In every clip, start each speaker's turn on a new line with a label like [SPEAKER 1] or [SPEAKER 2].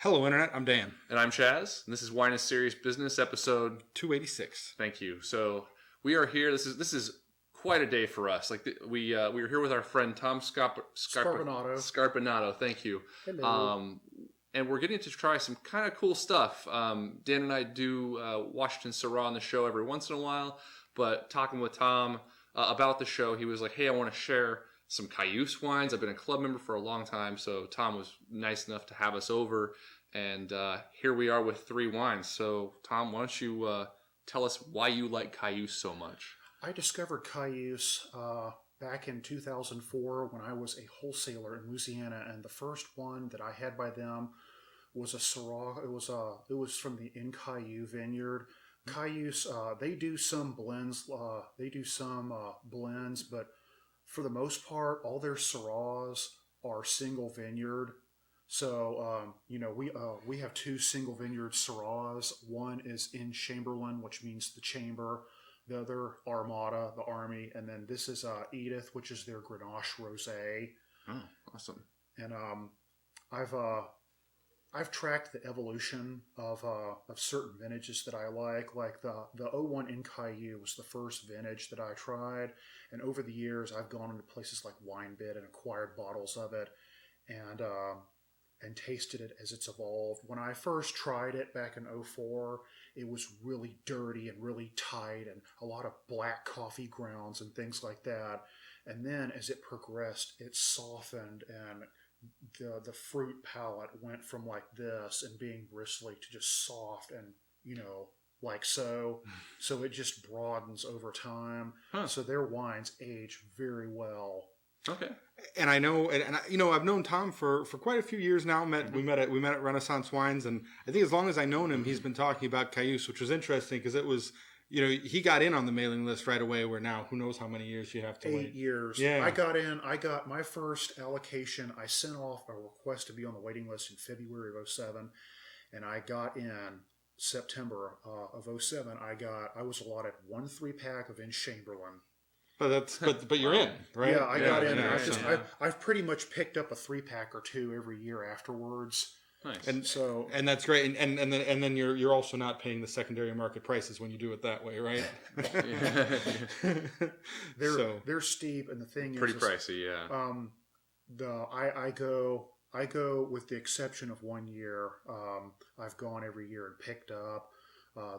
[SPEAKER 1] Hello, Internet. I'm Dan.
[SPEAKER 2] And I'm Chaz. And this is Wine is Serious Business, episode
[SPEAKER 1] 286.
[SPEAKER 2] Thank you. So we are here. This is quite a day for us. We were here with our friend Tom Scarpinato. Thank you.
[SPEAKER 3] Hello.
[SPEAKER 2] And we're getting to try some kind of cool stuff. Dan and I do Washington Syrah on the show every once in a while. But talking with Tom about the show, he was like, "Hey, I want to share some Cayuse wines. I've been a club member for a long time, so Tom was nice enough to have us over, and here we are with 3 wines. So, Tom, why don't you tell us why you like Cayuse so much?
[SPEAKER 3] I discovered Cayuse back in 2004 when I was a wholesaler in Louisiana, and the first one that I had by them was a Syrah. It was from the En Cayuse Vineyard. Cayuse, they do some blends. Blends, but for the most part, all their Syrahs are single vineyard. So, we have 2 single vineyard Syrahs. One is En Chamberlin, which means the chamber. The other, Armada, the army. And then this is Edith, which is their Grenache Rose.
[SPEAKER 2] Oh, awesome.
[SPEAKER 3] And I've tracked the evolution of certain vintages that I like the 01 En Cayuse was the first vintage that I tried, and over the years I've gone into places like WineBid and acquired bottles of it, and tasted it as it's evolved. When I first tried it back in 04, it was really dirty and really tight and a lot of black coffee grounds and things like that. And then as it progressed, it softened, and the fruit palate went from like this and being bristly to just soft and, like so. So it just broadens over time.
[SPEAKER 2] Huh.
[SPEAKER 3] So their wines age very well.
[SPEAKER 2] Okay.
[SPEAKER 1] And I know, I've known Tom for quite a few years now. We met at Renaissance Wines, and I think as long as I've known him, he's been talking about Cayuse, which was interesting because it was, he got in on the mailing list right away, where now who knows how many years you have to wait.
[SPEAKER 3] 8 years.
[SPEAKER 1] Yeah.
[SPEAKER 3] I got my first allocation. I sent off a request to be on the waiting list in February of 07, and I got in September of 07. I was allotted 1 3-pack of En Chamberlin.
[SPEAKER 1] But you're in, right?
[SPEAKER 3] Yeah, I got in.
[SPEAKER 1] Yeah.
[SPEAKER 3] I've pretty much picked up a 3-pack or 2 every year afterwards.
[SPEAKER 2] Nice.
[SPEAKER 1] And that's great. And then you're also not paying the secondary market prices when you do it that way, right?
[SPEAKER 3] They're steep, and the thing
[SPEAKER 2] pretty
[SPEAKER 3] is
[SPEAKER 2] pricey, yeah.
[SPEAKER 3] I go with the exception of 1 year. I've gone every year and picked up.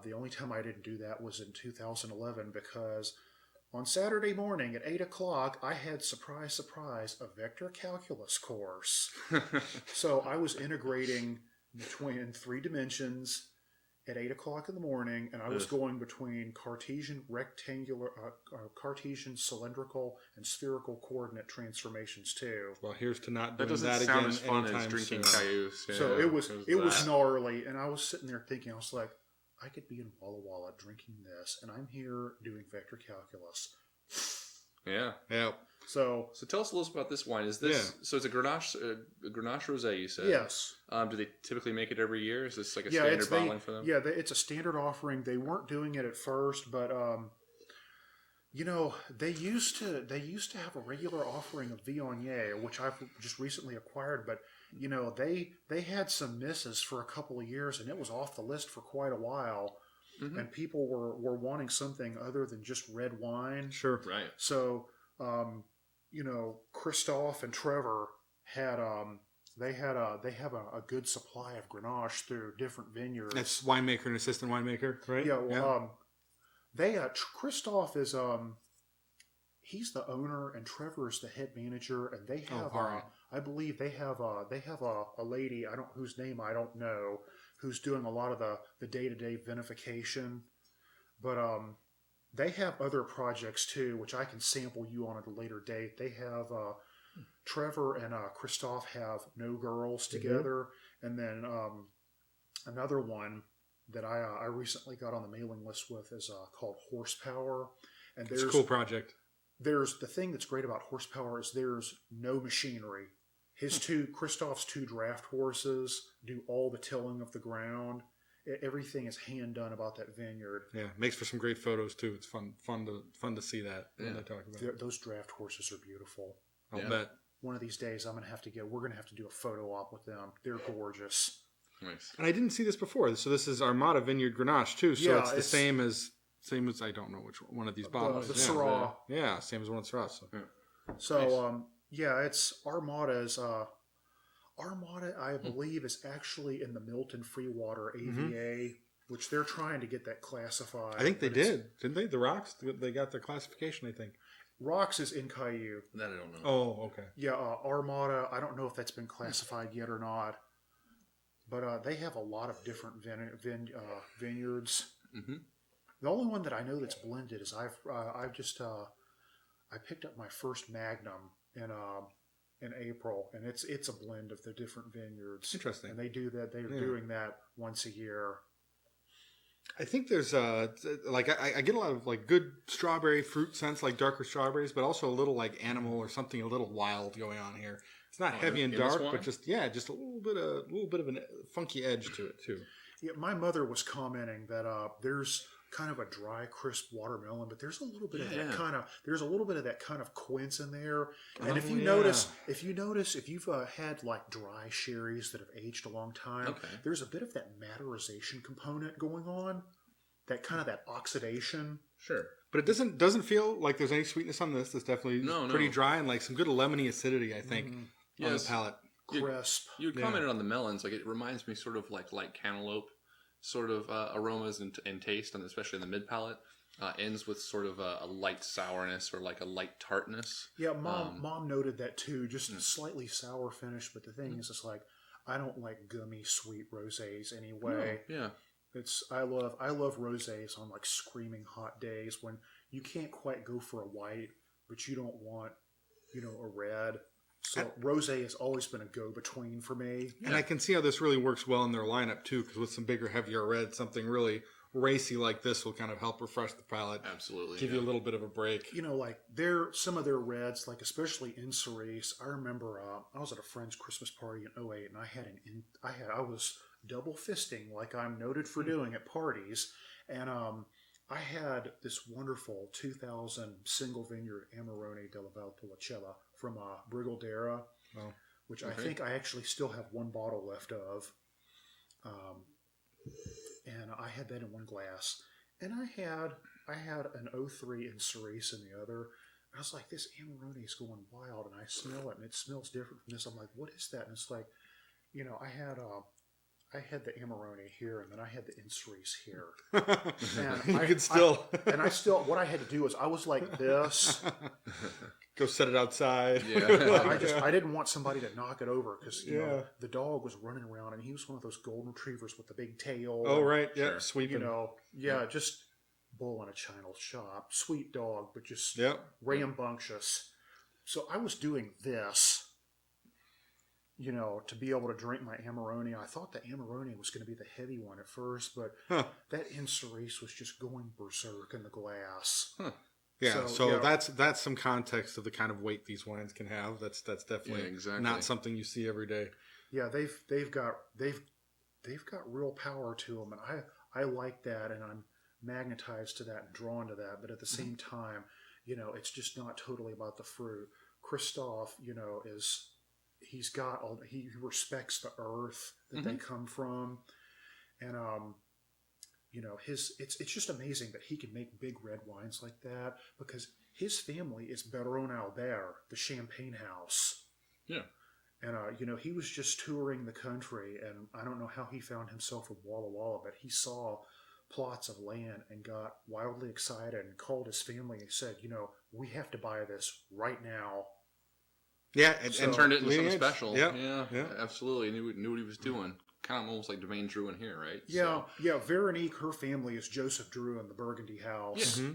[SPEAKER 3] The only time I didn't do that was in 2011 because on Saturday morning at 8 o'clock, I had, surprise, a vector calculus course. So I was integrating between 3 dimensions at 8 o'clock in the morning, and I was going between Cartesian cylindrical, and spherical coordinate transformations too.
[SPEAKER 1] Well, here's to not doing
[SPEAKER 2] that doesn't
[SPEAKER 1] that
[SPEAKER 2] sound
[SPEAKER 1] again
[SPEAKER 2] as fun as
[SPEAKER 1] anytime
[SPEAKER 2] drinking
[SPEAKER 1] soon.
[SPEAKER 2] Cayuse. Yeah,
[SPEAKER 3] So it was gnarly, and I was sitting there thinking, I was like, I could be in Walla Walla drinking this, and I'm here doing vector calculus.
[SPEAKER 2] Yeah.
[SPEAKER 3] So
[SPEAKER 2] tell us a little bit about this wine. Is this so? It's a Grenache Rose, you said.
[SPEAKER 3] Yes.
[SPEAKER 2] Do they typically make it every year? Is this like a standard bottling for them?
[SPEAKER 3] Yeah, it's a standard offering. They weren't doing it at first, but they used to have a regular offering of Viognier, which I've just recently acquired. But they had some misses for a couple of years, and it was off the list for quite a while. Mm-hmm. And people were wanting something other than just red wine.
[SPEAKER 1] Sure,
[SPEAKER 2] right.
[SPEAKER 3] So, Christophe and Trevor had they have a good supply of Grenache through different vineyards.
[SPEAKER 1] That's winemaker and assistant winemaker, right?
[SPEAKER 3] Yeah. Well, Christophe is he's the owner and Trevor is the head manager, and they have I believe they have a lady whose name I don't know, who's doing a lot of the day-to-day vinification. But they have other projects too, which I can sample you on at a later date. They have Trevor and Christophe have No Girls together, and then another one that I recently got on the mailing list with is called Horsepower. And
[SPEAKER 1] it's a cool project.
[SPEAKER 3] There's the thing that's great about Horsepower is there's no machinery. Christophe's 2 draft horses do all the tilling of the ground. Everything is hand done about that vineyard.
[SPEAKER 1] Yeah, makes for some great photos too. It's fun to see that when they talk about it.
[SPEAKER 3] Those draft horses are beautiful.
[SPEAKER 1] I'll bet.
[SPEAKER 3] One of these days we're gonna have to do a photo op with them. They're gorgeous.
[SPEAKER 2] Nice.
[SPEAKER 1] And I didn't see this before. So this is Armada Vineyard Grenache too. So it's the same as I don't know which one of these bottles.
[SPEAKER 3] The Syrah.
[SPEAKER 1] Yeah, same as one of the Syrah.
[SPEAKER 3] So it's Armada's. Armada, I believe, is actually in the Milton Freewater AVA, which they're trying to get that classified.
[SPEAKER 1] I think they didn't they? The Rocks, they got their classification, I think.
[SPEAKER 3] Rocks is in Cayuse.
[SPEAKER 2] That I don't know.
[SPEAKER 1] Oh, okay.
[SPEAKER 3] Yeah, Armada, I don't know if that's been classified yet or not. But they have a lot of different vineyards. Mm-hmm. The only one that I know that's blended is I picked up my first Magnum in April, and it's a blend of the different vineyards.
[SPEAKER 1] Interesting.
[SPEAKER 3] And they do that. They're doing that once a year.
[SPEAKER 1] I think there's I get a lot of like good strawberry fruit scents, like darker strawberries, but also a little like animal or something a little wild going on here. It's not heavy and dark, but just a little bit of a funky edge to it too.
[SPEAKER 3] Yeah, my mother was commenting that there's kind of a dry, crisp watermelon, but there's a little bit of that kind of quince in there. And if you notice, if you've had like dry sherries that have aged a long time, there's a bit of that matterization component going on. That kind of that oxidation.
[SPEAKER 1] Sure. But it doesn't feel like there's any sweetness on this. It's definitely pretty dry and like some good lemony acidity, I think, on the palate.
[SPEAKER 3] Crisp.
[SPEAKER 2] You commented on the melons. Like it reminds me sort of like light cantaloupe sort of aromas and taste, and especially in the mid palate. Ends with sort of a light sourness or like a light tartness.
[SPEAKER 3] Yeah, mom noted that too. Just a slightly sour finish, but the thing is, it's like I don't like gummy sweet rosés anyway.
[SPEAKER 2] No, yeah.
[SPEAKER 3] I love rosés on like screaming hot days when you can't quite go for a white, but you don't want, a red. So rosé has always been a go-between for me.
[SPEAKER 1] And I can see how this really works well in their lineup too, because with some bigger, heavier red, something really racy like this will kind of help refresh the palate.
[SPEAKER 2] Absolutely.
[SPEAKER 1] Give you a little bit of a break.
[SPEAKER 3] Like some of their reds, like especially in Cerise. I remember I was at a friend's Christmas party in '08, and I was double fisting like I'm noted for doing at parties, and I had this wonderful 2000 single vineyard Amarone della Valpolicella from Brigaldera, which I think I actually still have one bottle left of. And I had that in one glass, and I had an 03 in Cerise in the other. I was like, this Amarone is going wild, and I smell it, and it smells different from this. I'm like, what is that? And it's like, I had the Amarone here, and then I had the in Cerise here. And what I had to do was I was like this.
[SPEAKER 1] Go set it outside.
[SPEAKER 3] Yeah. I didn't want somebody to knock it over because the dog was running around, and he was one of those golden retrievers with the big tail.
[SPEAKER 1] Oh, right. Yeah. Sweeping.
[SPEAKER 3] Just bull in a china shop. Sweet dog, but just rambunctious. So I was doing this, to be able to drink my Amarone. I thought the Amarone was going to be the heavy one at first, but that in Cerise was just going berserk in the glass.
[SPEAKER 1] Huh. Yeah, so that's some context of the kind of weight these wines can have. That's definitely not something you see every day. Yeah,
[SPEAKER 3] they've got real power to them, and I like that, and I'm magnetized to that and drawn to that. But at the same time, it's just not totally about the fruit. Christophe, he respects the earth that they come from, and it's just amazing that he can make big red wines like that because his family is Baron Albert, the champagne house.
[SPEAKER 2] Yeah.
[SPEAKER 3] And, he was just touring the country, and I don't know how he found himself in Walla Walla, but he saw plots of land and got wildly excited and called his family and said, we have to buy this right now.
[SPEAKER 1] Yeah.
[SPEAKER 2] And turned it into something special. Yeah, absolutely. Knew what he was doing. Kind of almost like Domaine Drouin here, right?
[SPEAKER 3] Yeah, Veronique, her family is Joseph Drouin, the Burgundy house.
[SPEAKER 2] Yeah.
[SPEAKER 1] Mm-hmm.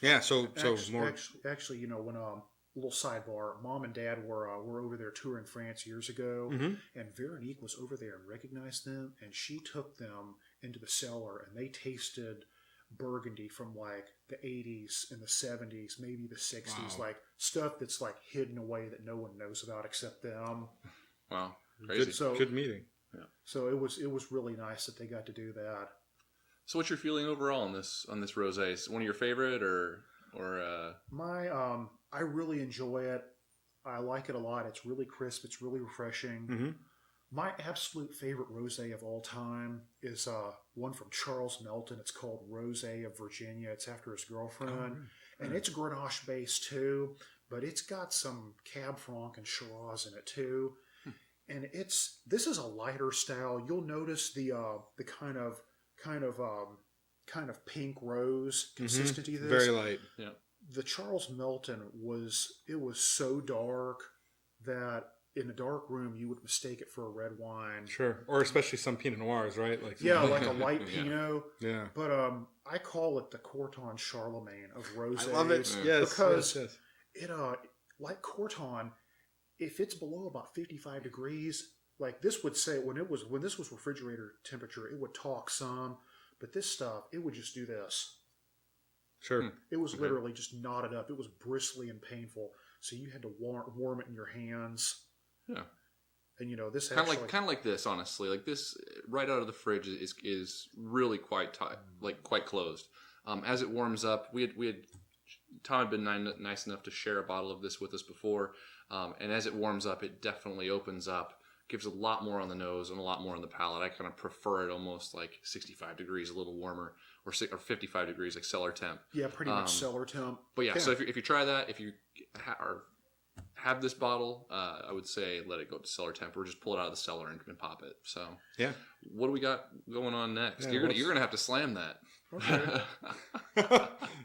[SPEAKER 1] Yeah, so more...
[SPEAKER 3] Actually, when little sidebar, Mom and Dad were over there touring France years ago, and Veronique was over there and recognized them, and she took them into the cellar, and they tasted Burgundy from like the 80s and the 70s, maybe the 60s, like stuff that's like hidden away that no one knows about except them.
[SPEAKER 2] Wow. Crazy.
[SPEAKER 1] Good meeting.
[SPEAKER 3] Yeah. So it was really nice that they got to do that.
[SPEAKER 2] So what's your feeling overall on this rosé? Is it one of your favorite or
[SPEAKER 3] I really enjoy it. I like it a lot. It's really crisp. It's really refreshing. My absolute favorite rosé of all time is one from Charles Melton. It's called Rosé of Virginia. It's after his girlfriend. And it's Grenache based too, but it's got some Cab Franc and Shiraz in it too. And this is a lighter style. You'll notice the kind of pink rose consistency to this.
[SPEAKER 1] Very light.
[SPEAKER 2] Yeah.
[SPEAKER 3] The Charles Melton was so dark that in a dark room you would mistake it for a red wine.
[SPEAKER 1] Sure. Or especially some Pinot Noirs, right? Like
[SPEAKER 3] like a light Pinot.
[SPEAKER 1] Yeah.
[SPEAKER 3] But I call it the Corton Charlemagne of rosés.
[SPEAKER 1] I love it. Yes.
[SPEAKER 3] Because
[SPEAKER 1] yes.
[SPEAKER 3] it like Corton, if it's below about 55 degrees, like this would say when this was refrigerator temperature, it would talk some, but this stuff, it would just do this.
[SPEAKER 1] Sure.
[SPEAKER 3] It was literally just knotted up. It was bristly and painful. So you had to warm it in your hands.
[SPEAKER 2] Yeah.
[SPEAKER 3] And this
[SPEAKER 2] kind of like this, honestly. Like this, right out of the fridge is really quite tight, like quite closed. As it warms up, we had Tom had been nice enough to share a bottle of this with us before, and as it warms up, it definitely opens up, gives a lot more on the nose and a lot more on the palate. I kind of prefer it almost like 65 degrees, a little warmer, or 55 degrees, like cellar temp.
[SPEAKER 3] Yeah, pretty much cellar temp.
[SPEAKER 2] But yeah, so if you try that, if you have this bottle, I would say let it go to cellar temp, or just pull it out of the cellar and pop it. So
[SPEAKER 1] yeah,
[SPEAKER 2] what do we got going on next?
[SPEAKER 1] Yeah,
[SPEAKER 2] you're gonna have to slam that.
[SPEAKER 3] Okay.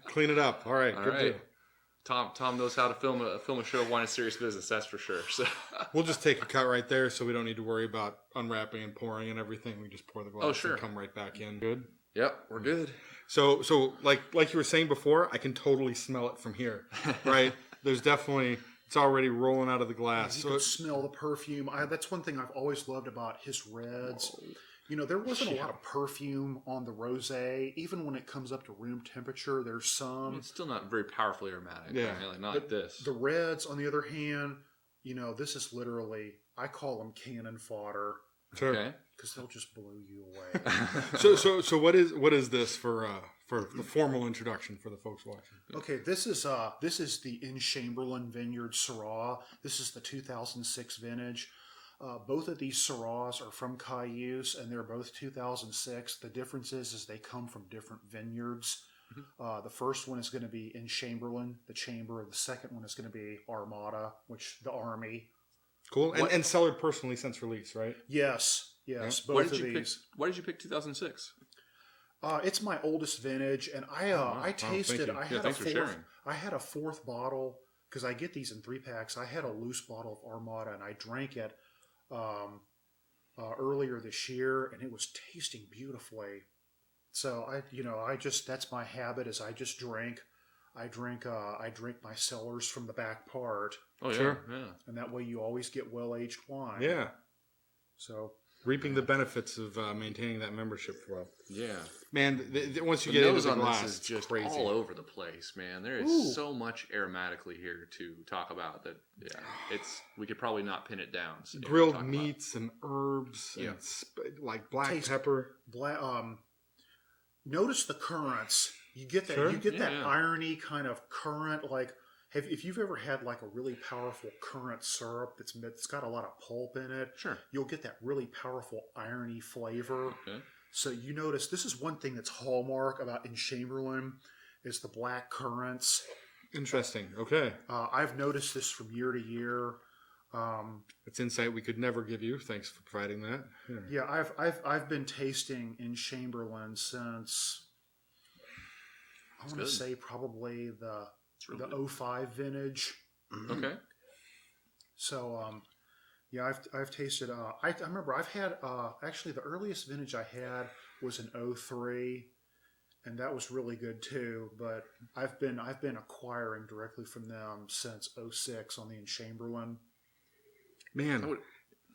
[SPEAKER 1] Clean it up. All right.
[SPEAKER 2] All
[SPEAKER 1] good
[SPEAKER 2] right.
[SPEAKER 1] deal.
[SPEAKER 2] Tom knows how to film a show of wine and serious business. That's for sure. So
[SPEAKER 1] we'll just take a cut right there, so we don't need to worry about unwrapping and pouring and everything. We just pour the glass.
[SPEAKER 2] Oh, sure.
[SPEAKER 1] And come right back in. Good.
[SPEAKER 2] Yep, we're good.
[SPEAKER 1] So like you were saying before, I can totally smell it from here. Right? There's definitely. It's already rolling out of the glass.
[SPEAKER 3] You can smell the perfume. That's one thing I've always loved about his reds. There wasn't a lot of perfume on the rosé. Even when it comes up to room temperature, there's some.
[SPEAKER 2] It's still not very powerfully aromatic.
[SPEAKER 1] Yeah.
[SPEAKER 2] Right? Not like this.
[SPEAKER 3] The reds, on the other hand, this is literally, I call them cannon fodder.
[SPEAKER 1] Sure.
[SPEAKER 2] Okay.
[SPEAKER 3] Because they'll just blow you away.
[SPEAKER 1] So what is this for the formal introduction for the folks watching?
[SPEAKER 3] Okay, this is the En Chamberlin Vineyard Syrah. This is the 2006 vintage. Both of these Syrahs are from Cayuse, and they're both 2006. The difference is they come from different vineyards. The first one is going to be En Chamberlin, the chamber. The second one is going to be Armada, which the army.
[SPEAKER 1] Cool. And Cellar personally since release, right?
[SPEAKER 3] Yes.
[SPEAKER 1] Yeah.
[SPEAKER 3] Both of these.
[SPEAKER 2] Why did you pick 2006?
[SPEAKER 3] It's my oldest vintage, and I tasted.
[SPEAKER 2] Thanks for sharing.
[SPEAKER 3] I had a fourth bottle because I get these in 3-packs. I had a loose bottle of Armada, and I drank it earlier this year, and it was tasting beautifully. So that's my habit. Is I just drink. I drink my cellars from the back part.
[SPEAKER 2] Oh yeah,
[SPEAKER 1] sure.
[SPEAKER 2] Yeah.
[SPEAKER 3] And that way you always get well-aged wine.
[SPEAKER 1] Yeah.
[SPEAKER 3] So
[SPEAKER 1] reaping the benefits of maintaining that membership flow.
[SPEAKER 2] Yeah.
[SPEAKER 1] Man, once you
[SPEAKER 2] The
[SPEAKER 1] get into
[SPEAKER 2] nose
[SPEAKER 1] the
[SPEAKER 2] on
[SPEAKER 1] glass,
[SPEAKER 2] this is just
[SPEAKER 1] crazy.
[SPEAKER 2] all over the place, man. There is so much aromatically here to talk about that. Yeah, we could probably not pin it down.
[SPEAKER 1] Grilled meats and herbs,
[SPEAKER 2] Yeah.
[SPEAKER 1] and like black pepper.
[SPEAKER 3] Notice the currants. You get that.
[SPEAKER 1] Sure.
[SPEAKER 3] You get that irony kind of currant. Like, if you've ever had like a really powerful currant syrup that's got a lot of pulp in it,
[SPEAKER 2] Sure.
[SPEAKER 3] You'll get that really powerful irony flavor.
[SPEAKER 2] Okay.
[SPEAKER 3] So you notice this is one thing that's hallmark about En Chamberlin is the black currants.
[SPEAKER 1] Interesting. Okay.
[SPEAKER 3] I've noticed this from year to year.
[SPEAKER 1] That's insight we could never give you. Thanks for providing that.
[SPEAKER 3] Yeah, I've been tasting En Chamberlin since I want to say probably the 05 vintage.
[SPEAKER 2] Okay.
[SPEAKER 3] So I've tasted. I remember I've had actually the earliest vintage I had was an 03, and that was really good too. But I've been acquiring directly from them since 06 on the En Chamberlin.
[SPEAKER 1] Man,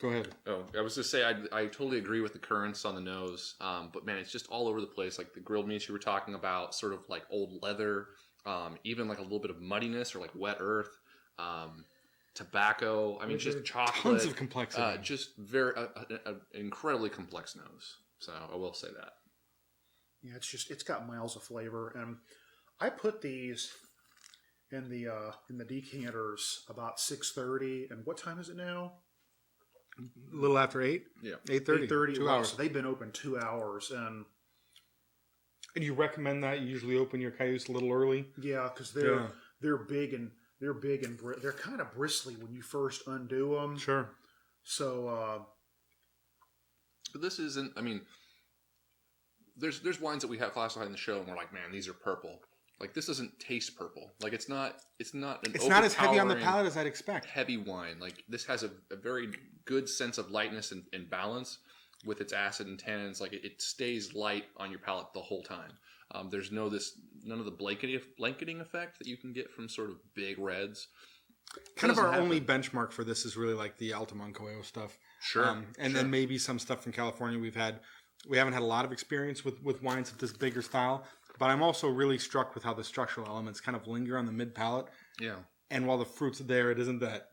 [SPEAKER 1] go ahead.
[SPEAKER 2] Oh, I was just say I totally agree with the currants on the nose, but man, it's just all over the place. Like the grilled meats you were talking about, sort of like old leather, even like a little bit of muddiness or like wet earth, tobacco. I mean, just chocolate.
[SPEAKER 1] Tons of complexity.
[SPEAKER 2] Just very an incredibly complex nose. So I will say that.
[SPEAKER 3] Yeah, it's got miles of flavor, and I put these in the decanters about 6:30. And what time is it now?
[SPEAKER 1] A little after 8?
[SPEAKER 2] Yeah.
[SPEAKER 1] 8:30.
[SPEAKER 3] 8:30.
[SPEAKER 1] 2
[SPEAKER 3] Wow,
[SPEAKER 1] hours.
[SPEAKER 3] so they've been open 2 hours, and
[SPEAKER 1] You recommend that? You usually open your Cayuse a little early?
[SPEAKER 3] yeah, because they're big and they're kind of bristly when you first undo them.
[SPEAKER 1] Sure.
[SPEAKER 3] So
[SPEAKER 2] But this isn't. I mean, there's wines that we have classified in the show, and we're like, man, these are purple. Like this doesn't taste purple. Like it's not an.
[SPEAKER 1] It's not as heavy on the
[SPEAKER 2] overpowering,
[SPEAKER 1] palate as I'd expect.
[SPEAKER 2] Heavy wine. Like this has a very good sense of lightness and balance with its acid and tannins. Like it stays light on your palate the whole time. There's none of the blanketing effect that you can get from sort of big reds.
[SPEAKER 1] Kind of our
[SPEAKER 2] happen.
[SPEAKER 1] only benchmark for this is really like the Alto Moncayo stuff.
[SPEAKER 2] Sure.
[SPEAKER 1] And then maybe some stuff from California. We haven't had a lot of experience with wines of this bigger style, but I'm also really struck with how the structural elements kind of linger on the mid palate.
[SPEAKER 2] Yeah.
[SPEAKER 1] And while the fruit's there, it isn't that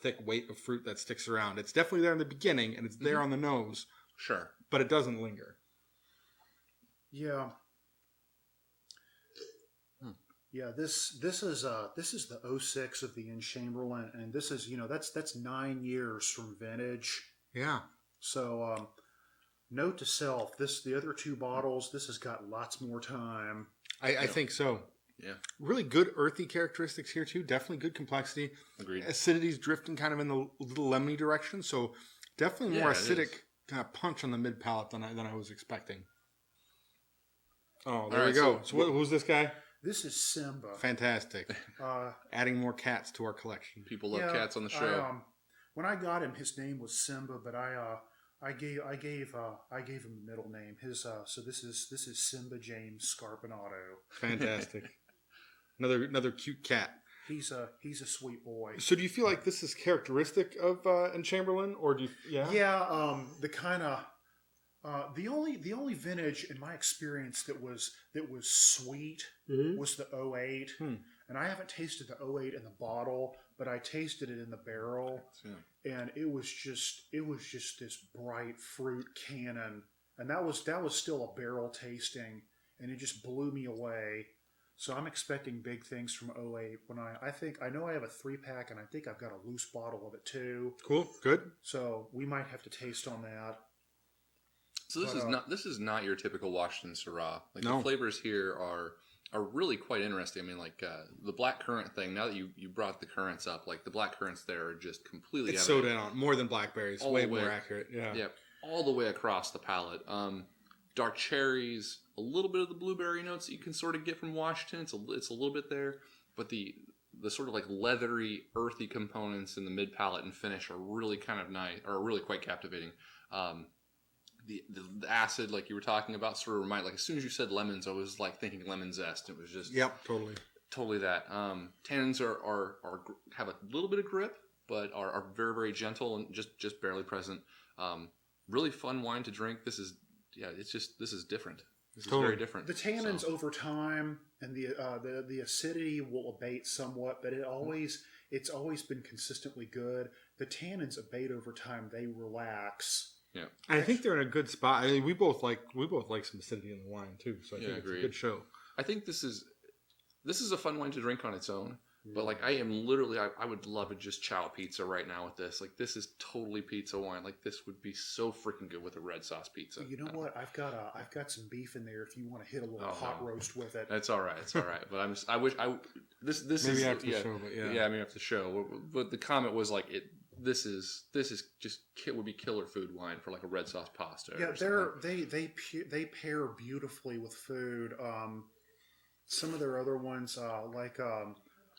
[SPEAKER 1] thick weight of fruit that sticks around. It's definitely there in the beginning and it's there on the nose.
[SPEAKER 2] Sure.
[SPEAKER 1] But it doesn't linger.
[SPEAKER 3] yeah. Yeah, this is the 06 of the En Chamberlin, and this is that's 9 years from vintage.
[SPEAKER 1] Yeah.
[SPEAKER 3] So note to self: the other 2 bottles, this has got lots more time.
[SPEAKER 1] I think so.
[SPEAKER 2] Yeah.
[SPEAKER 1] Really good earthy characteristics here too. Definitely good complexity.
[SPEAKER 2] Agreed.
[SPEAKER 1] Acidity's drifting kind of in the little lemony direction, so definitely more
[SPEAKER 2] Yeah, it
[SPEAKER 1] acidic
[SPEAKER 2] is.
[SPEAKER 1] kind of punch on the mid palate than I was expecting. Oh, there
[SPEAKER 2] All
[SPEAKER 1] we
[SPEAKER 2] right,
[SPEAKER 1] go.
[SPEAKER 2] so
[SPEAKER 1] Who's this guy?
[SPEAKER 3] This is Simba.
[SPEAKER 1] Fantastic. Adding more cats to our collection.
[SPEAKER 2] People love cats on the show.
[SPEAKER 3] When I got him, his name was Simba, but I gave him a middle name. So this is Simba James Scarpinato.
[SPEAKER 1] Fantastic. Another cute cat.
[SPEAKER 3] He's a sweet boy.
[SPEAKER 1] So do you feel like this is characteristic of En Chamberlin, or do you? Yeah.
[SPEAKER 3] Yeah. The kind of the only vintage in my experience that was sweet was the 08. And I haven't tasted the 08 in the bottle, but I tasted it in the barrel, and it was just this bright fruit cannon, and that was still a barrel tasting, and it just blew me away. So I'm expecting big things from 08 when I know I have a 3-pack, and I think I've got a loose bottle of it too.
[SPEAKER 1] Cool. Good.
[SPEAKER 3] So we might have to taste on that.
[SPEAKER 2] So this is not your typical Washington Syrah. Like
[SPEAKER 1] No.
[SPEAKER 2] the flavors here are really quite interesting. I mean, like the black currant thing. Now that you brought the currants up, like the black currants there are just completely.
[SPEAKER 1] It's so down more than blackberries.
[SPEAKER 2] All
[SPEAKER 1] Way
[SPEAKER 2] the way-
[SPEAKER 1] more accurate. Yeah.
[SPEAKER 2] Yeah, all the way across the palate. Dark cherries, a little bit of the blueberry notes that you can sort of get from Washington. It's a little bit there, but the sort of like leathery, earthy components in the mid palate and finish are really kind of nice, or really quite captivating. The acid, like you were talking about, sort of remind, like as soon as you said lemons, I was like thinking lemon zest. It was just totally that. Tannins have a little bit of grip, but are very, very gentle and just barely present. Really fun wine to drink. This is different. This is very different.
[SPEAKER 3] The tannins over time and the acidity will abate somewhat, but it's always been consistently good. The tannins abate over time; they relax.
[SPEAKER 2] Yeah,
[SPEAKER 1] I think they're in a good spot. I mean, we both like some acidity in the wine too, so I think it's a good show.
[SPEAKER 2] I think this is a fun wine to drink on its own. But like I am literally, I would love to just chow pizza right now with this. Like this is totally pizza wine. Like this would be so freaking good with a red sauce pizza.
[SPEAKER 3] You know what? I've got some beef in there. If you want to hit a little hot roast with it,
[SPEAKER 2] That's all right. It's all right. But this
[SPEAKER 1] Maybe
[SPEAKER 2] is
[SPEAKER 1] after the show, but
[SPEAKER 2] maybe after the show. But the comment was like This is just would be killer food wine for like a red sauce pasta.
[SPEAKER 3] Yeah, they pair beautifully with food. Some of their other ones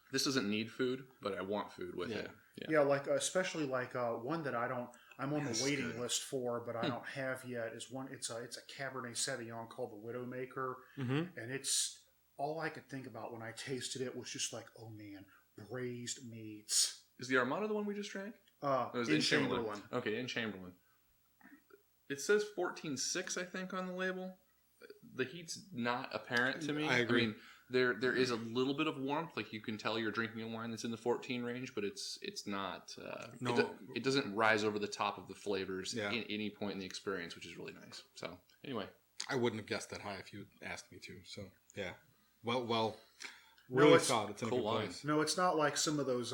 [SPEAKER 2] this doesn't need food, but I want food with it.
[SPEAKER 3] Yeah, like especially like one that I'm on the waiting list for, but I don't have yet. Is one? It's a Cabernet Sauvignon called the Widowmaker, and it's all I could think about when I tasted it was just like, oh man, braised meats.
[SPEAKER 2] Is the Armada the one we just drank?
[SPEAKER 3] In Chamberlain.
[SPEAKER 2] Okay, in Chamberlain. It says 14.6, I think, on the label. The heat's not apparent to me.
[SPEAKER 1] I agree.
[SPEAKER 2] I mean, there is a little bit of warmth, like you can tell you're drinking a wine that's in the 14 range, but it's not. It doesn't rise over the top of the flavors at any point in the experience, which is really nice. So anyway,
[SPEAKER 1] I wouldn't have guessed that high if you asked me to. So yeah, well really
[SPEAKER 3] it's
[SPEAKER 1] solid. It's in a
[SPEAKER 2] cool
[SPEAKER 1] good
[SPEAKER 2] wine.
[SPEAKER 1] place.
[SPEAKER 3] No, it's not like some of those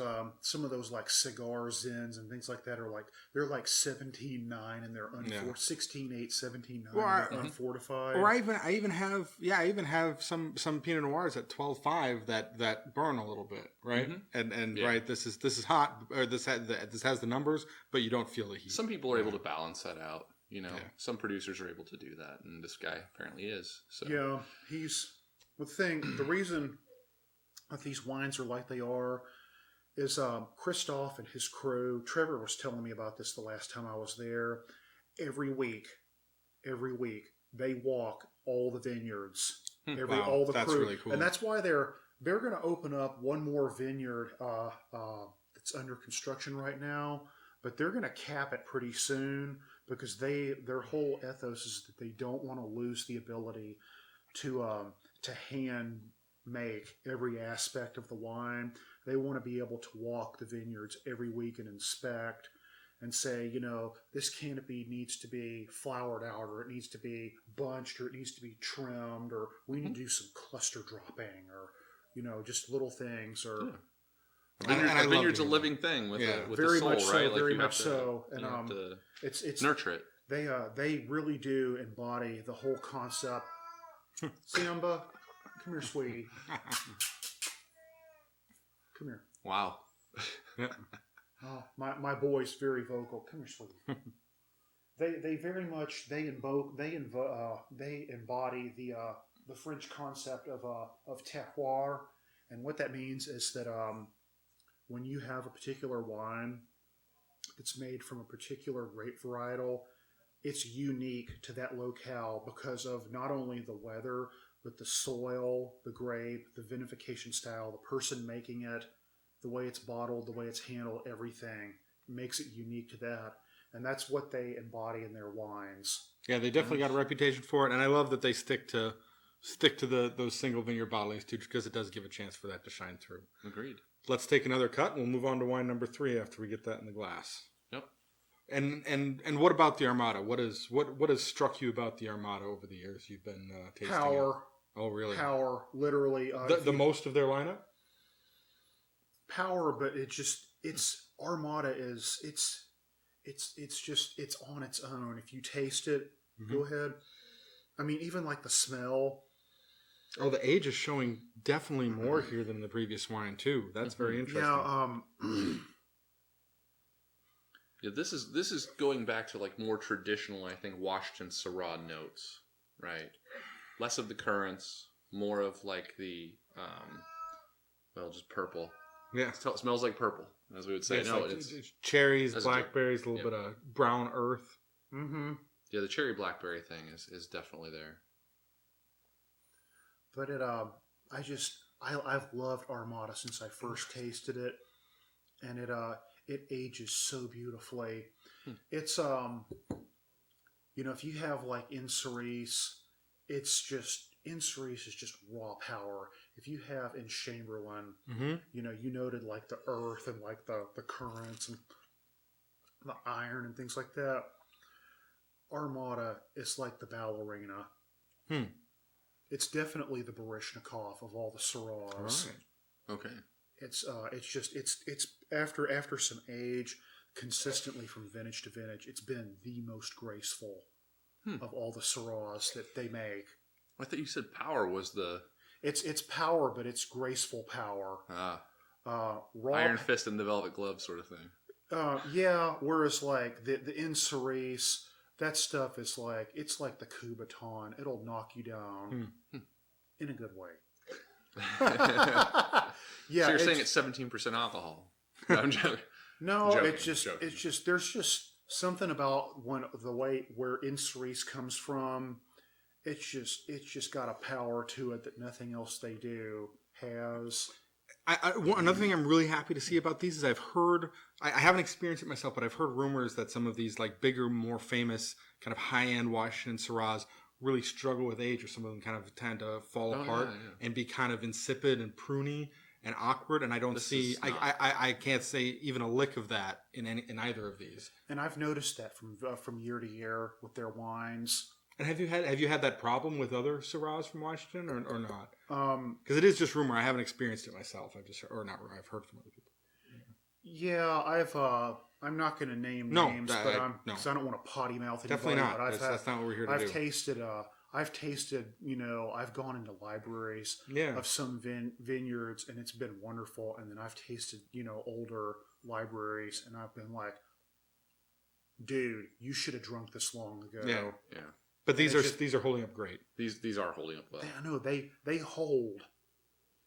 [SPEAKER 3] like cigar zins and things like that are like they're like 17.9 and they're 16.8, 17.9
[SPEAKER 1] Well,
[SPEAKER 3] and they're unfortified.
[SPEAKER 1] Or I even have some Pinot Noirs at 12.5 that burn a little bit, right? And right, this is hot, or this has the numbers, but you don't feel the heat.
[SPEAKER 2] Some people are able to balance that out. You know, some producers are able to do that, and this guy apparently is. So
[SPEAKER 3] Yeah, the reason that these wines are like they are is Christoph and his crew. Trevor was telling me about this the last time I was there. Every week, they walk all the vineyards. All the
[SPEAKER 1] that's
[SPEAKER 3] crew,
[SPEAKER 1] really cool.
[SPEAKER 3] and that's why they're going to open up one more vineyard that's under construction right now. But they're going to cap it pretty soon because their whole ethos is that they don't want to lose the ability to hand make every aspect of the wine. They want to be able to walk the vineyards every week and inspect and say, you know, this canopy needs to be flowered out, or it needs to be bunched, or it needs to be trimmed, or we need to do some cluster dropping, or, you know, just little things, or...
[SPEAKER 2] A vineyard's a living thing with
[SPEAKER 3] very
[SPEAKER 2] the soul,
[SPEAKER 3] much so,
[SPEAKER 2] right?
[SPEAKER 3] very
[SPEAKER 2] you
[SPEAKER 3] much
[SPEAKER 2] have to,
[SPEAKER 3] so, and
[SPEAKER 2] you have to
[SPEAKER 3] it's
[SPEAKER 2] nurture it.
[SPEAKER 3] They really do embody the whole concept. Simba, come here, sweetie. Come here.
[SPEAKER 2] Wow.
[SPEAKER 3] Oh, my boy's very vocal. Come here, sweetie. They very much they embody the French concept of terroir, and what that means is that when you have a particular wine that's made from a particular grape varietal, it's unique to that locale because of not only the weather, but the soil, the grape, the vinification style, the person making it, the way it's bottled, the way it's handled, everything makes it unique to that. And that's what they embody in their wines.
[SPEAKER 1] Yeah, they definitely got a reputation for it, and I love that they stick to those single vineyard bottlings too, because it does give a chance for that to shine through.
[SPEAKER 2] Agreed.
[SPEAKER 1] Let's take another cut, and we'll move on to wine number 3 after we get that in the glass.
[SPEAKER 2] Yep.
[SPEAKER 1] And what about the Armada? What has struck you about the Armada over the years you've been tasting?
[SPEAKER 3] Power.
[SPEAKER 1] It? Oh, really?
[SPEAKER 3] Power, literally.
[SPEAKER 1] The most of their lineup?
[SPEAKER 3] Power, but it's Armada is it's on its own. If you taste it, go ahead. I mean, even like the smell.
[SPEAKER 1] Oh, the age is showing definitely more here than the previous wine too. That's very interesting.
[SPEAKER 3] Yeah.
[SPEAKER 2] Yeah, this is going back to like more traditional, I think, Washington Syrah notes, right? Less of the currants, more of like the just purple.
[SPEAKER 1] Yeah,
[SPEAKER 2] it smells like purple, as we would say.
[SPEAKER 1] It's
[SPEAKER 2] no,
[SPEAKER 1] like
[SPEAKER 2] it's
[SPEAKER 1] cherries, blackberries, a little bit of brown earth.
[SPEAKER 3] Mm-hmm.
[SPEAKER 2] Yeah, the cherry blackberry thing is definitely there.
[SPEAKER 3] But I've loved Armada since I first tasted it, and it ages so beautifully. It's if you have like En Cerise, En Cerise is just raw power. If you have En Chamberlin, you noted like the earth and like the currents and the iron and things like that. Armada is like the ballerina. It's definitely the Baryshnikov of all the Syrahs.
[SPEAKER 1] Right.
[SPEAKER 2] Okay.
[SPEAKER 3] It's after some age, consistently from vintage to vintage, it's been the most graceful of all the Syrahs that they make.
[SPEAKER 2] I thought you said power was the...
[SPEAKER 3] It's power, but it's graceful power. Raw
[SPEAKER 2] Iron Fist and the Velvet Glove sort of thing.
[SPEAKER 3] Yeah, whereas like the En Cerise, that stuff is like, it's like the Coubaton. It'll knock you down in a good way.
[SPEAKER 2] Yeah, so you're saying it's 17% alcohol? No, I'm joking.
[SPEAKER 3] No,
[SPEAKER 2] joking,
[SPEAKER 3] it's just there's just something about where En Cerise comes from. It's just got a power to it that nothing else they do has.
[SPEAKER 1] Another thing I'm really happy to see about these is I've heard, I haven't experienced it myself, but I've heard rumors that some of these like bigger, more famous kind of high-end Washington Syrahs really struggle with age, or some of them kind of tend to fall apart and be kind of insipid and pruny and awkward. And I don't I can't say even a lick of that in either of these.
[SPEAKER 3] And I've noticed that from year to year with their wines.
[SPEAKER 1] And have you had that problem with other Syrahs from Washington or not?
[SPEAKER 3] Um,
[SPEAKER 1] Because it is just rumor. I haven't experienced it myself. I've heard from other people.
[SPEAKER 3] yeah, I'm not going to name
[SPEAKER 1] No,
[SPEAKER 3] names,
[SPEAKER 1] that-
[SPEAKER 3] but
[SPEAKER 1] I- no.
[SPEAKER 3] because I don't want to potty mouth anybody.
[SPEAKER 1] Definitely not.
[SPEAKER 3] But
[SPEAKER 1] That's not what we're here to do.
[SPEAKER 3] I've tasted, I've gone into libraries
[SPEAKER 1] Yeah.
[SPEAKER 3] of some vineyards, and it's been wonderful. And then I've tasted, older libraries, and I've been like, dude, you should have drunk this long ago.
[SPEAKER 1] Yeah.
[SPEAKER 2] Yeah.
[SPEAKER 1] But these are holding up great.
[SPEAKER 2] These are holding up well.
[SPEAKER 3] I know they hold.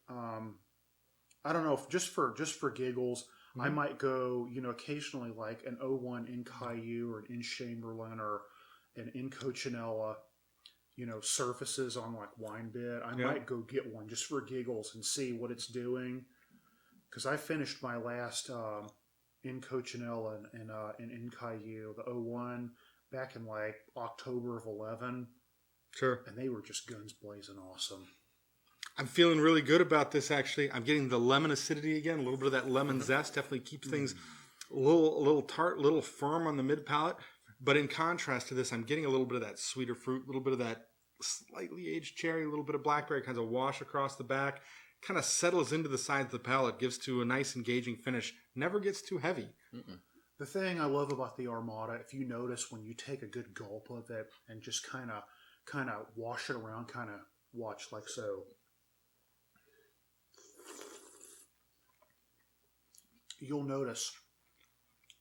[SPEAKER 3] I don't know if just for giggles, I might go, occasionally like an 01 in Cayuse or an in Chamberlain or an in Cochinella, surfaces on like wine bit. I might go get one just for giggles and see what it's doing. Because I finished my last in Cochinella and in Cayuse, the 01, back in like October of 11.
[SPEAKER 1] Sure.
[SPEAKER 3] And they were just guns blazing awesome.
[SPEAKER 1] I'm feeling really good about this, actually. I'm getting the lemon acidity again. A little bit of that lemon zest definitely keeps things a little tart, a little firm on the mid palate. But in contrast to this, I'm getting a little bit of that sweeter fruit, a little bit of that slightly aged cherry, a little bit of blackberry, kind of wash across the back. Kind of settles into the sides of the palate, gives to a nice engaging finish. Never gets too heavy.
[SPEAKER 2] Mm-mm.
[SPEAKER 3] The thing I love about the Armada, if you notice when you take a good gulp of it and just kind of wash it around, kind of watch like so. You'll notice,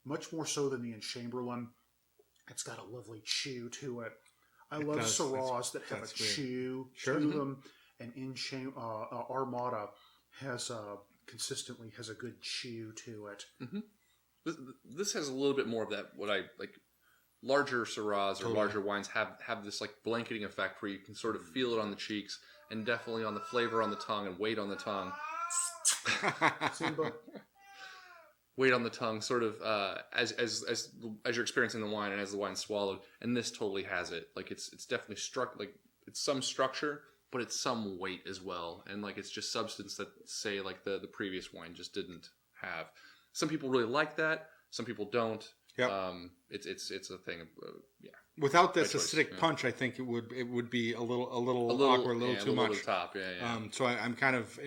[SPEAKER 3] much more so than the En Chamberlin, it's got a lovely chew to it. I love Syrahs that have a chew to them, and Armada has consistently has a good chew to it.
[SPEAKER 2] Mm-hmm. This has a little bit more of that, what I like, larger Syrahs or larger wines have this like blanketing effect where you can sort of feel it on the cheeks and definitely on the flavor on the tongue and weight on the tongue.
[SPEAKER 3] Simba.
[SPEAKER 2] Weight on the tongue, sort of as you're experiencing the wine and as the wine's swallowed, and this totally has it. Like it's definitely it's some structure, but it's some weight as well, and like it's just substance that say like the previous wine just didn't have. Some people really like that, some people don't.
[SPEAKER 1] Yeah,
[SPEAKER 2] it's a thing. Yeah.
[SPEAKER 1] Without this acidic punch, I think it would be a little awkward, a little too much.
[SPEAKER 2] Over the top, yeah.
[SPEAKER 1] So I'm kind of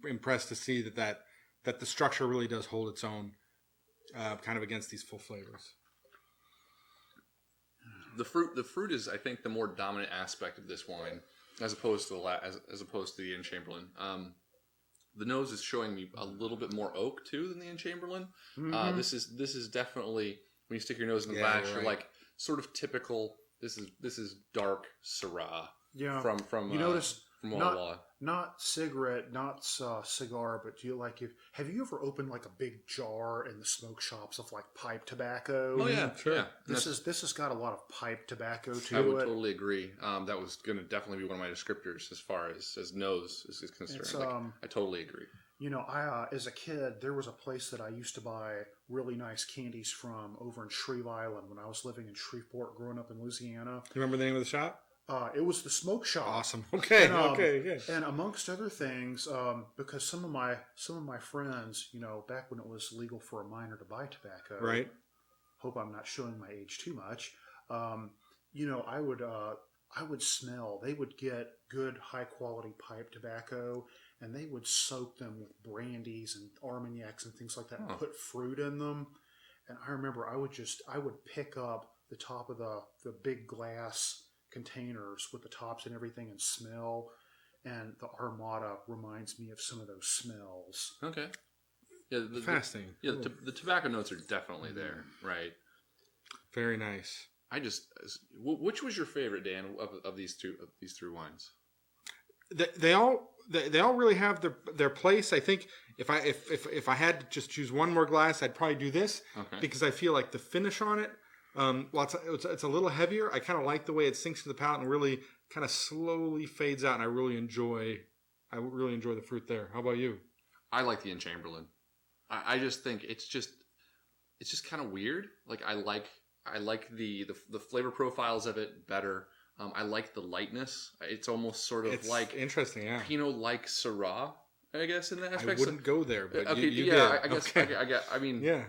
[SPEAKER 1] impressed to see that the structure really does hold its own. Kind of against these full flavors.
[SPEAKER 2] The fruit is, I think, the more dominant aspect of this wine, as opposed to the En Chamberlin. The nose is showing me a little bit more oak too than the En Chamberlin. Mm-hmm. This is definitely, when you stick your nose in the glass, you're like sort of typical. This is dark Syrah.
[SPEAKER 3] Yeah.
[SPEAKER 2] From
[SPEAKER 3] you notice
[SPEAKER 2] from Walla Walla.
[SPEAKER 3] Not cigarette, not cigar, but do you have you ever opened like a big jar in the smoke shops of like pipe tobacco?
[SPEAKER 2] Oh yeah, sure. Yeah.
[SPEAKER 3] This has got a lot of pipe tobacco to it.
[SPEAKER 2] I would totally agree. That was going to definitely be one of my descriptors as far as nose is concerned. I totally agree.
[SPEAKER 3] I as a kid, there was a place that I used to buy really nice candies from over in Shreve Island when I was living in Shreveport, growing up in Louisiana.
[SPEAKER 1] You remember the name of the shop?
[SPEAKER 3] It was the Smoke Shop.
[SPEAKER 1] Awesome. Okay. Okay. Yeah.
[SPEAKER 3] And amongst other things, because some of my friends, back when it was legal for a minor to buy tobacco,
[SPEAKER 1] right?
[SPEAKER 3] Hope I'm not showing my age too much. I would smell. They would get good, high quality pipe tobacco, and they would soak them with brandies and Armagnacs and things like that, and put fruit in them. And I remember I would pick up the top of the big glass containers with the tops and everything and smell, and the Armada reminds me of some of those smells.
[SPEAKER 2] Okay. Yeah,
[SPEAKER 1] fascinating.
[SPEAKER 2] The tobacco notes are definitely there, right?
[SPEAKER 1] Very nice.
[SPEAKER 2] Which was your favorite, Dan, of these three wines?
[SPEAKER 1] They all really have their place. I think if I had to just choose one more glass, I'd probably do this, because I feel like the finish on it. It's a little heavier. I kind of like the way it sinks to the palate and really kind of slowly fades out, and I really enjoy the fruit there. How about you?
[SPEAKER 2] I like the En Chamberlin. I just think it's just kind of weird. Like I like the flavor profiles of it better. I like the lightness. It's almost sort of like
[SPEAKER 1] interesting, yeah.
[SPEAKER 2] Pinot-like Syrah, I guess, in that aspect.
[SPEAKER 1] I wouldn't go there, but
[SPEAKER 2] okay,
[SPEAKER 1] you
[SPEAKER 2] yeah,
[SPEAKER 1] did.
[SPEAKER 2] I guess.
[SPEAKER 1] Okay.
[SPEAKER 2] I mean,
[SPEAKER 1] yeah.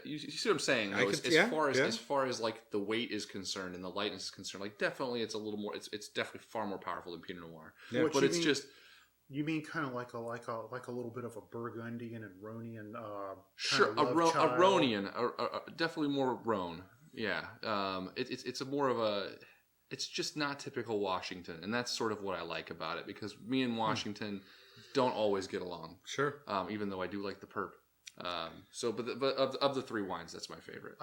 [SPEAKER 2] you see what I'm saying? Though? As far as like the weight is concerned and the lightness is concerned, like definitely it's a little more. It's definitely far more powerful than Pinot Noir.
[SPEAKER 1] Yeah.
[SPEAKER 2] But it's just.
[SPEAKER 3] You mean kind of like a little bit of a Burgundian and Rhonian?
[SPEAKER 2] Sure, a Rhonian, definitely more Rhone. Yeah, it's a more of a. It's just not typical Washington, and that's sort of what I like about it because me and Washington don't always get along.
[SPEAKER 1] Sure.
[SPEAKER 2] Even though I do like the Perp. But of the three wines, that's my favorite.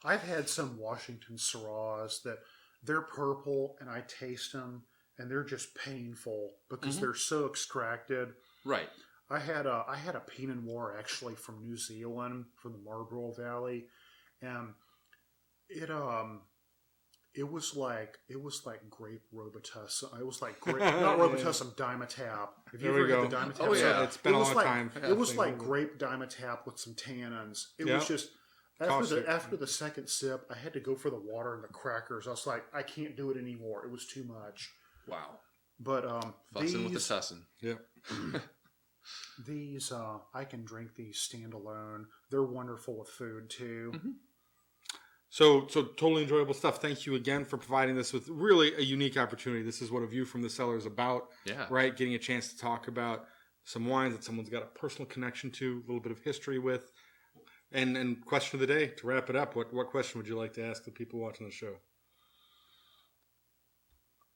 [SPEAKER 3] I've had some Washington Syrahs that they're purple, and I taste them. And they're just painful because they're so extracted.
[SPEAKER 2] Right.
[SPEAKER 3] I had a Pinot Noir actually from New Zealand, from the Marlborough Valley, and it was like grape Robitussin. It was like grape, not Robitussin, Dimetapp. Have you ever had the Dimetapp?
[SPEAKER 2] Oh yeah,
[SPEAKER 1] it's been a long time.
[SPEAKER 3] It was like grape Dimetapp with some tannins. It was just. After the second sip, I had to go for the water and the crackers. I was like, I can't do it anymore. It was too much.
[SPEAKER 2] Wow.
[SPEAKER 3] But
[SPEAKER 2] fussing with the sussin.
[SPEAKER 1] Yeah.
[SPEAKER 3] These I can drink these standalone. They're wonderful with food too.
[SPEAKER 2] Mm-hmm.
[SPEAKER 1] So totally enjoyable stuff. Thank you again for providing this with really a unique opportunity. This is what A View from the Cellar is about.
[SPEAKER 2] Yeah.
[SPEAKER 1] Right? Getting a chance to talk about some wines that someone's got a personal connection to, a little bit of history with. And question of the day, to wrap it up, what question would you like to ask the people watching the show?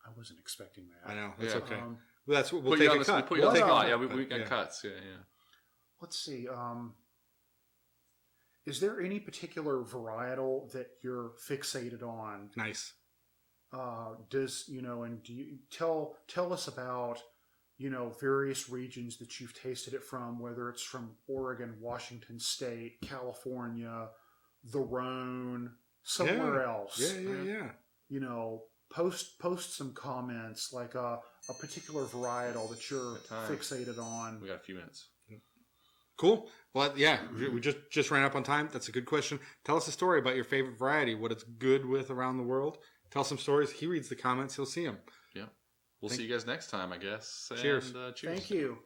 [SPEAKER 3] I wasn't expecting that.
[SPEAKER 1] I know. That's okay.
[SPEAKER 3] Well,
[SPEAKER 1] that's what we'll take a cut.
[SPEAKER 2] We'll take a cut. Yeah, we got cuts. Yeah.
[SPEAKER 3] Let's see. Is there any particular varietal that you're fixated on?
[SPEAKER 1] Nice.
[SPEAKER 3] Do you tell us about, various regions that you've tasted it from, whether it's from Oregon, Washington State, California, the Rhone, somewhere else.
[SPEAKER 1] Yeah.
[SPEAKER 3] Post some comments, like a particular varietal that you're fixated on.
[SPEAKER 2] We got a few minutes.
[SPEAKER 1] Cool. Well, yeah, we just ran up on time. That's a good question. Tell us a story about your favorite variety, what it's good with around the world. Tell some stories. He reads the comments. He'll see them.
[SPEAKER 2] Yeah. We'll see you guys next time, I guess.
[SPEAKER 1] Cheers.
[SPEAKER 2] And, cheers.
[SPEAKER 3] Thank you.